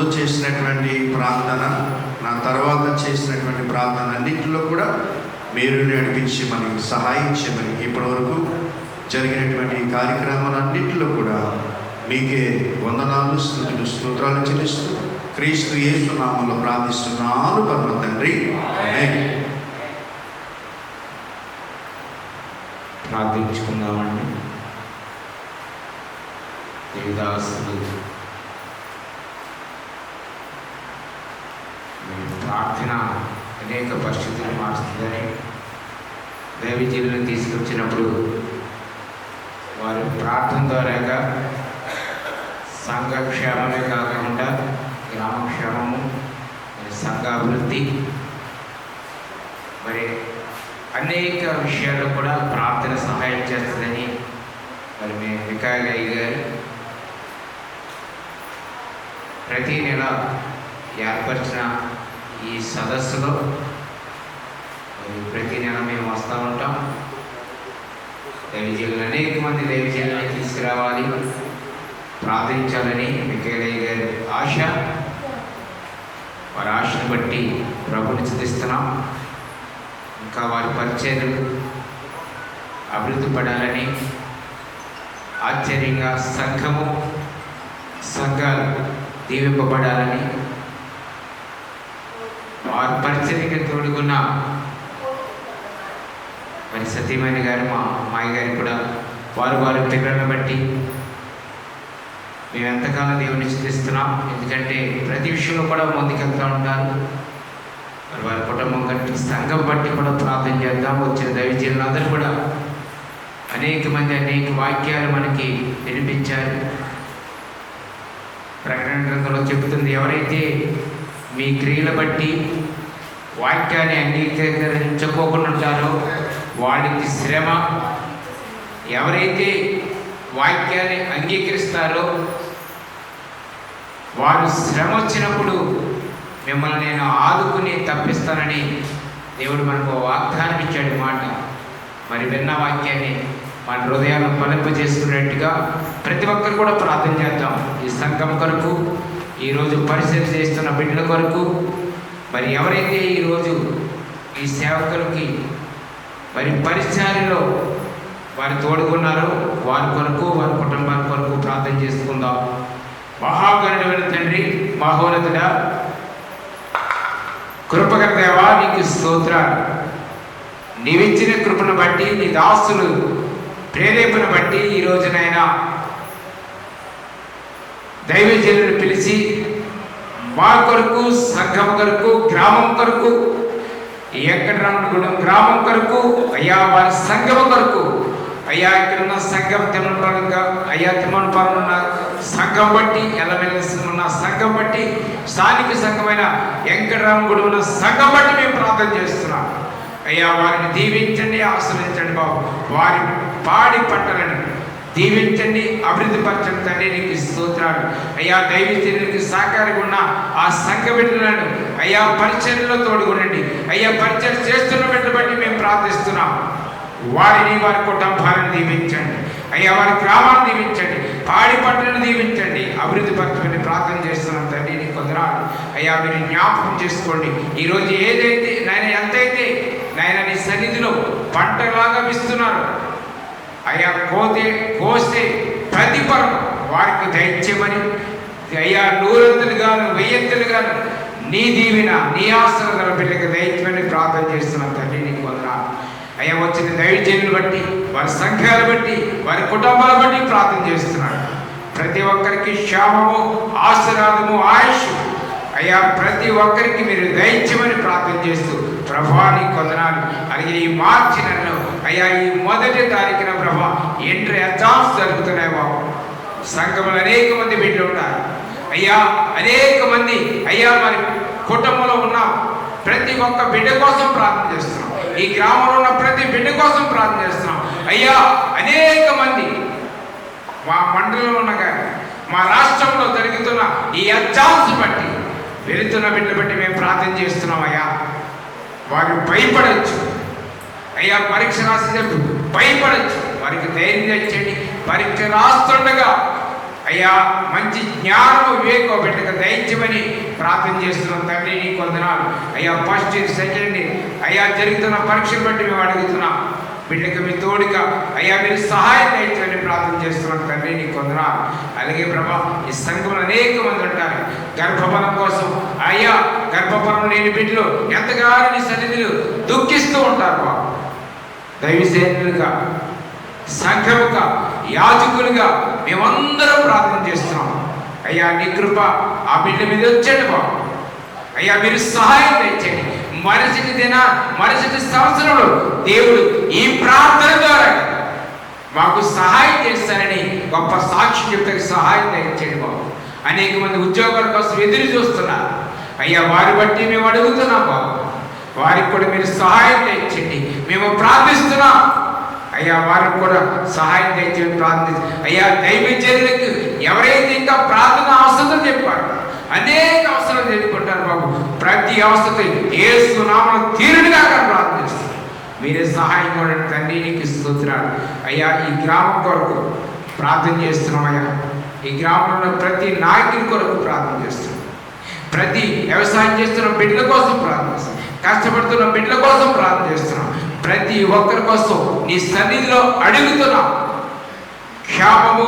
ముందు చేసినటువంటి ప్రార్థన, నా తర్వాత చేసినటువంటి ప్రార్థన అన్నింటిలో కూడా మీరు నడిపించమని, సహాయం చేయమని, ఇప్పటివరకు జరిగినటువంటి కార్యక్రమాలన్నింటిలో కూడా మీకే వందనాలు, స్తుతులు, స్తోత్రాలు చెల్లిస్తూ క్రీస్తు యేసు నామములో ప్రార్థిస్తున్నాను పరమ తండ్రి, ఆమేన్. ప్రార్థించుకుందామండి. దేవదాసులు ప్రార్థన అనేక పరిస్థితులు మారుస్తుందని దైవజనులను తీసుకొచ్చినప్పుడు వారి ప్రార్థన ద్వారాగా సంఘక్షేమమే కాకుండా గ్రామక్షేమము, సంఘ అభివృద్ధి, మరి అనేక విషయాల్లో కూడా ప్రార్థన సహాయం చేస్తుందని మరి మేము వికాయలయ్య గారు ప్రతి నెల ఏర్పరిచిన ఈ సదస్సులో ప్రతి నెల మేము వస్తూ ఉంటాం. దైవజనులు అనేక మంది దైవజనులని తీసుకురావాలి, ప్రార్థించాలని వికాయలయ్య గారి ఆశ. వారి ఆశను బట్టి ప్రభుని స్తుతిస్తున్నాం. ఇంకా వారి పరిచర్యలు అభివృద్ధి పడాలని, ఆశ్చర్యంగా సంఘాలు దీవింపబడాలని, వారి పరిచర్యకి తోడుకున్న మరి సతీమణి గారు, మా అమ్మాయి గారు కూడా వారి పిల్లలను బట్టి మేము ఎంతకాలం దేవుని స్తుతిస్తున్నాం. ఎందుకంటే ప్రతి విషయంలో కూడా ముందుకెళ్తూ ఉంటారు. మరి వారి కుటుంబం బట్టి, సంఘం బట్టి కూడా ప్రార్థన చేద్దాం. వచ్చిన దైవజనులందరూ కూడా అనేక వాక్యాలు మనకి వినిపించారు. ప్రకటన గ్రంథంలో చెబుతుంది, ఎవరైతే మీ క్రియలు బట్టి వాక్యాన్ని అంగీకరించుకోకుండా ఉంటారో వాడికి శ్రమ. ఎవరైతే వాక్యాన్ని అంగీకరిస్తారో వారు శ్రమ వచ్చినప్పుడు మిమ్మల్ని నేను ఆదుకుని తప్పిస్తానని దేవుడు మనకు వాగ్దానం ఇచ్చాడు మాట. మరి విన్న వాక్యాన్ని మన హృదయాలను ఫలింపజేసుకున్నట్టుగా ప్రతి ఒక్కరు కూడా ప్రార్థన చేద్దాం. ఈ సంఘం కొరకు, ఈరోజు పరిచయం చేస్తున్న బిడ్డల కొరకు, మరి ఎవరైతే ఈరోజు ఈ సేవకులకి మరి పరిచర్యలో వారు తోడుకున్నారో వారి కొరకు, వారి కుటుంబాల కొరకు ప్రార్థన చేసుకుందాం. మహాగణుడైన తండ్రి, మహోన్నతుడా, కృపగల దేవా, నీకు స్తోత్రాలు. నీవిచ్చిన కృపను బట్టి, నీ దాసులు ప్రేరేపణ బట్టి ఈ రోజునైనా దైవజనులను పిలిచి మా కొరకు, సంఘం కొరకు, గ్రామం కొరకు, వెంకటరమణగూడెం గ్రామం కొరకు, అయ్యా వారి సంఘం కొరకు, అయ్యా ఇక్కడున్న సంఘం తిమ్మనపాలెంగా, అయ్యా తిమ్మనపాలెం ఉన్న సంఘం బట్టి, ఎల్లమెల్లి ఉన్న సంఘం బట్టి, స్థానిక సంఘమైన వెంకటరమణగూడెం ఉన్న సంఘం బట్టి మేము ప్రార్థన చేస్తున్నాం. అయ్యా వారిని దీవించండి, ఆశ్రయించండి బాబు. వారి పాడి పంటలను దీవించండి, అభివృద్ధి పరచండి తండ్రి, నీకు స్తోత్రాలు. అయ్యా దైవజనులకు సహకారంగా ఉన్న ఆ సంఘ బిడ్డలను అయ్యా పరిచర్యలో తోడుగునండి. అయ్యా పరిచర్య చేస్తున్న బిడ్డ బట్టి మేము ప్రార్థిస్తున్నాం. వారిని, వారి కుటుంబాలను దీవించండి. అయ్యా వారి గ్రామాన్ని దీవించండి, పాడి పంటలను దీవించండి, అభివృద్ధి పరచమని ప్రార్థన చేస్తున్నాం తండ్రి, నీకు వందనాలు. అయ్యా మీరు జ్ఞాపకం చేసుకోండి. ఈరోజు ఏదైతే నాయన, ఎంతైతే నాయన నీ సన్నిధిలో పంటలాగా ఇస్తున్నారు, అయ్యా కోస్తే ప్రతిఫలం వారికి దయచేయమని, అయ్యా 100 గాను 1000 గాను నీ దీవెన, నీ ఆశీర్వాదాల బిడ్డకి దయచేయమని ప్రార్థన చేస్తున్నాం తండ్రి, నీకు వందనాలు. అయ్యా వచ్చిన దైవజనులను బట్టి, వారి సంఘాలను బట్టి, వారి కుటుంబాల బట్టి ప్రార్థన చేస్తున్నాడు. ప్రతి ఒక్కరికి క్షేమము, ఆశీర్వాదము, ఆయుష్ అయ్యా ప్రతి ఒక్కరికి మీరు దయచేయమని ప్రార్థన చేస్తూ, ప్రభా నీకు వందనాలు. అలాగే ఈ మార్చి నెలలో అయ్యా ఈ 1వ తారీఖున ప్రభా ఎంట్రీ ఎగ్జామ్స్ జరుగుతున్నాయి బాబు. సంఘంలో అనేక మంది బిడ్డలు ఉంటారు అయ్యా, అనేక మంది అయ్యా మరి కుటుంబంలో ఉన్న ప్రతి ఒక్క బిడ్డ కోసం ప్రార్థన చేస్తున్నాం. ఈ గ్రామంలో ఉన్న ప్రతి బిడ్డ కోసం ప్రార్థన చేస్తున్నాం అయ్యా. అనేక మంది మా మండలంలో ఉన్న కానీ మా రాష్ట్రంలో జరుగుతున్న ఈ ఎగ్జామ్స్ బట్టి, వెళుతున్న బిడ్డలు బట్టి మేము ప్రార్థన చేస్తున్నాం అయ్యా. వారు భయపడవచ్చు అయ్యా, పరీక్ష రాసేటప్పుడు భయపడవచ్చు. వారికి ధైర్యం తెచ్చండి. పరీక్ష రాస్తుండగా అయ్యా మంచి జ్ఞానము వివేకం బిడ్డకు దయచేయమని ప్రార్థన చేస్తున్నాం తండ్రి. నీ కొందనాలు అయ్యా ఫస్ట్ ఇయర్ సెకండ్ ఇయర్ అయ్యా జరుగుతున్న పరీక్షలు బట్టి మేము అడుగుతున్నాం. బిడ్డకు మీ తోడుగా అయ్యా మీరు సహాయం దయచేయమని ప్రార్థన చేస్తున్నాం తండ్రి. నీ కొందనాలు. అలాగే ప్రభా ఈ సంఘంలో అనేక మంది ఉంటారు గర్భఫలం కోసం. అయ్యా గర్భఫలం లేని బిడ్డలు ఎంతగానో నీ సన్నిధిలో దుఃఖిస్తూ ఉంటారు బాబు. దైవసేనులుగా సంఘముగా యాజకులుగా మేమందరం ప్రార్థన చేస్తున్నాం. అయ్యా నీ కృప ఆ బిడ్డ మీద వచ్చేది బాబు. అయ్యా మీరు సహాయం తెచ్చండి. మరుసటి సంవత్సరంలో దేవుడు ఈ ప్రార్థన ద్వారా మాకు సహాయం చేస్తారని గొప్ప సాక్షి చెప్తే సహాయం తెచ్చండి బాబు. అనేక మంది ఉద్యోగాల కోసం ఎదురు చూస్తున్నారు అయ్యా. వారి బట్టి మేము అడుగుతున్నాం బాబు. వారికి కూడా మీరు సహాయం తెచ్చండి. మేము ప్రార్థిస్తున్నాం అయ్యా. వారికి కూడా సహాయం తెచ్చని ప్రార్థించి అయ్యా దైవజనులకు ఎవరైతే ఇంకా ప్రార్థన అవసరం చెప్పారు అనేక అవసరాలు చెప్పుకుంటారు బాబు. ప్రతి అవసరం యేసు నామములో తీరుడుగా ప్రార్థిస్తారు. మీరే సహాయం కూడా తండ్రి. నీకు స్తుతినాలు అయ్యా. ఈ గ్రామం కొరకు ప్రార్థన చేస్తున్నాం అయ్యా. ఈ గ్రామంలో ప్రతి నాయకుని కొరకు ప్రార్థన చేస్తున్నాం. ప్రతి వ్యవసాయం చేస్తున్న బిడ్డల కోసం ప్రార్థిస్తున్నాం. కష్టపడుతున్న బిడ్డల కోసం ప్రార్థన చేస్తున్నాం. ప్రతి ఒక్కరి కోసం నీ సన్నిధిలో అడుగుతున్నాం. క్షేమము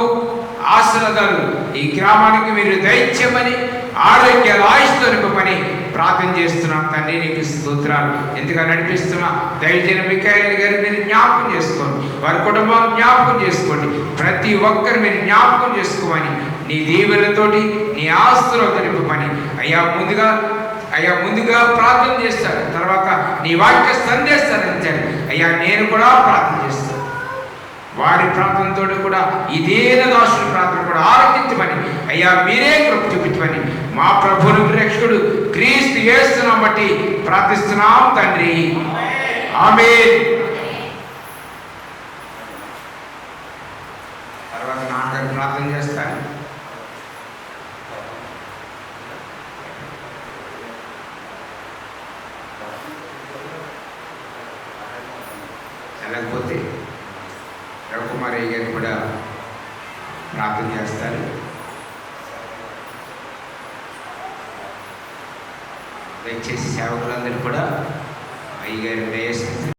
ఆశీర్వాదాలు ఈ గ్రామానికి మీరు దయచేయమని ఆరోగ్యాలు ఆయుష్తో నింపమని ప్రార్థన చేస్తున్నాం తండ్రి. నీకు స్తోత్రాలు. ఎంతగా నడిపిస్తున్నా దైవజన మిఖాయేలు గారిని మీరు జ్ఞాపకం చేసుకోండి. వారి కుటుంబాన్ని జ్ఞాపకం చేసుకోండి. ప్రతి ఒక్కరు మీరు జ్ఞాపకం చేసుకోమని నీ దీవెనతోటి నీ ఆస్తులతో నింపమని అయ్యా ముందుగా ప్రార్థన చేస్తారు. తర్వాత నీ వాక్య సందేశాలు ఇచ్చారు అయ్యా. నేను కూడా ప్రార్థన చేస్తాను. వారి ప్రార్థనతో కూడా ఇదేన దాసుల ప్రార్థన కూడా ఆలకించమని అయ్యా మీరే కృప చూపించమని మా ప్రభువును రక్షకుడు క్రీస్తు యేసును బట్టి ప్రార్థిస్తున్నాం తండ్రి. ఆమేన్. తర్వాత నాన్నగారు ప్రార్థన చేస్తాను. లేకపోతే రవికుమారయ్య గారు కూడా ప్రార్థన చేస్తారు. దయచేసి సేవకులందరూ కూడా అయ్యగారి దయచేసి